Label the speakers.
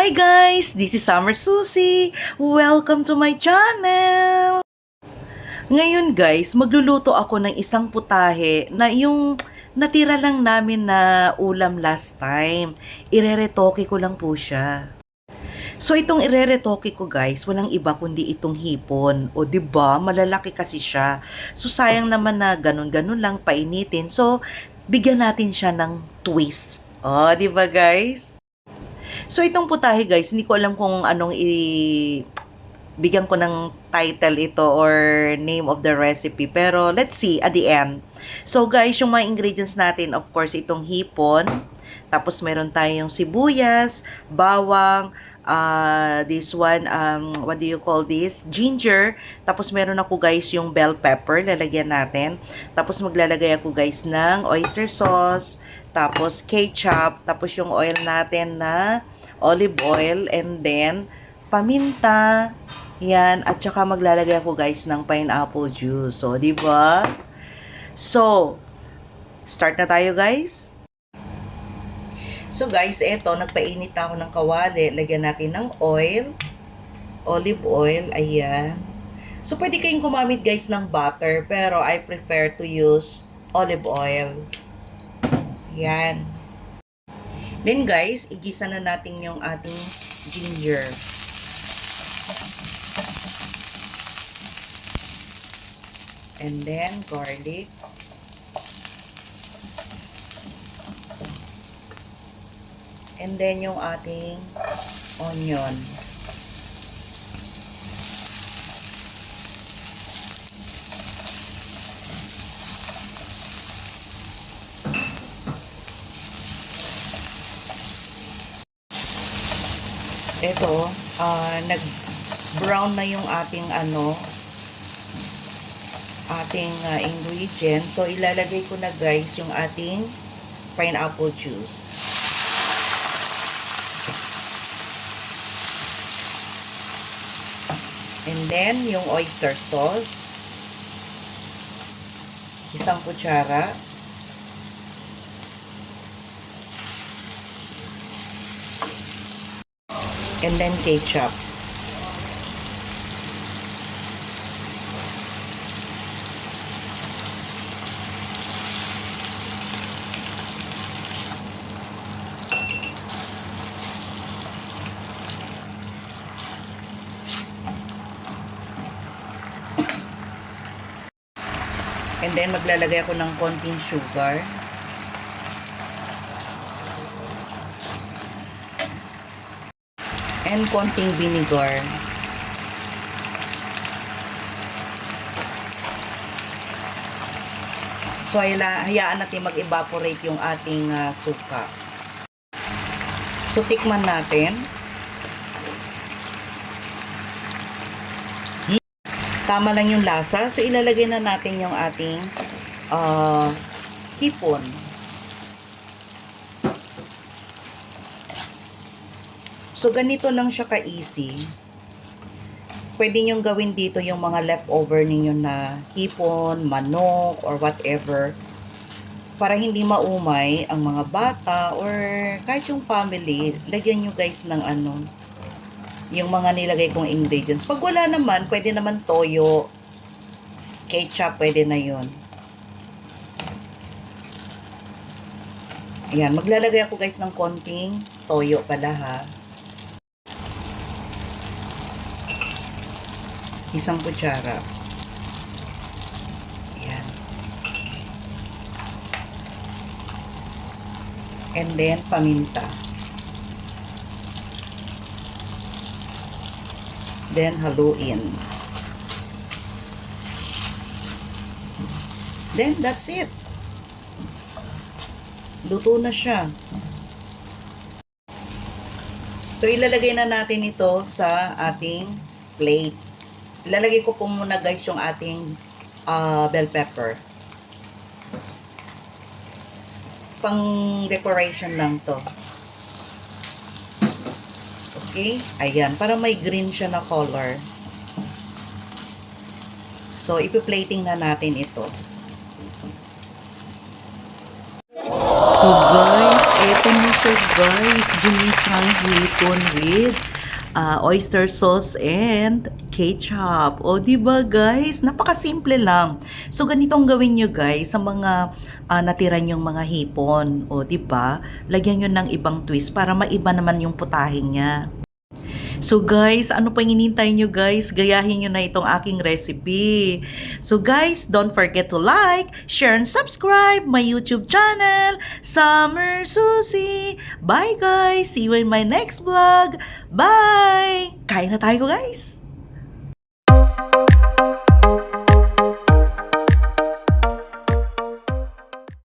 Speaker 1: Hi guys! This is Summer Susie. Welcome to my channel! Ngayon guys, magluluto ako ng isang putahe na yung natira lang namin na ulam last time. Ireretoke ko lang po siya. So itong ireretoke ko guys, walang iba kundi itong hipon. O 'di ba, malalaki kasi siya. So sayang naman na ganun-ganun lang painitin. So bigyan natin siya ng twist. Oh, 'di ba guys? So itong putahe guys, hindi ko alam kung anong bigyan ko ng title ito or name of the recipe. Pero let's see at the end. So guys, yung mga ingredients natin, of course, itong hipon. Tapos meron tayong sibuyas, bawang, this one, what do you call this? Ginger. Tapos meron ako guys yung bell pepper, lalagyan natin. Tapos maglalagay ako guys ng oyster sauce, tapos ketchup, tapos yung oil natin na olive oil, and then paminta, yan, at saka maglalagay ako guys ng pineapple juice. So, di ba? So, start na tayo guys. So guys, eto, nagpainit na ako ng kawali. Lagyan natin ng oil, olive oil, ayan. So, pwede kayong gumamit guys ng butter, pero I prefer to use olive oil. Yan. Then guys, igisa na natin yung ating ginger. And then garlic. And then yung ating onion. Ito, nag-brown na yung ating ingredient. So, ilalagay ko na guys yung ating pineapple juice. And then, yung oyster sauce. Isang kutsara. And then ketchup. And then maglalagay ako ng konting sugar. And konting vinegar. So, hayaan natin mag-evaporate yung ating suka. So, tikman natin. Tama lang yung lasa. So, ilalagay na natin yung ating hipon. So, ganito lang siya ka-easy. Pwede nyo gawin dito yung mga leftover ninyo na hipon, manok, or whatever. Para hindi maumay ang mga bata or kahit yung family, lagyan nyo guys ng yung mga nilagay kong ingredients. Pag wala naman, pwede naman toyo, ketchup, pwede na yun. Ayan, maglalagay ako guys ng konting toyo pala ha. Isang kutsara. Ayan. And then, paminta. Then, haluin. Then, that's it. Luto na siya. So, ilalagay na natin ito sa ating plate. Ilalagay ko po muna guys yung ating bell pepper. Pang decoration lang to. Okay? Ayan. Para may green siya na color. So, ipi-plating na natin ito. So guys, eto na ito guys, ginisang hipon with oyster sauce and ketchup. O, di ba guys? Napakasimple lang. So, ganitong gawin nyo guys sa mga natira nyong mga hipon. O, di ba? Lagyan nyo ng ibang twist para maiba naman yung putahe niya. So guys, ano pang hinintay nyo guys? Gayahin nyo na itong aking recipe. So guys, don't forget to like, share, and subscribe my YouTube channel, Summer Susie. Bye guys! See you in my next vlog. Bye! Kain na tayo guys!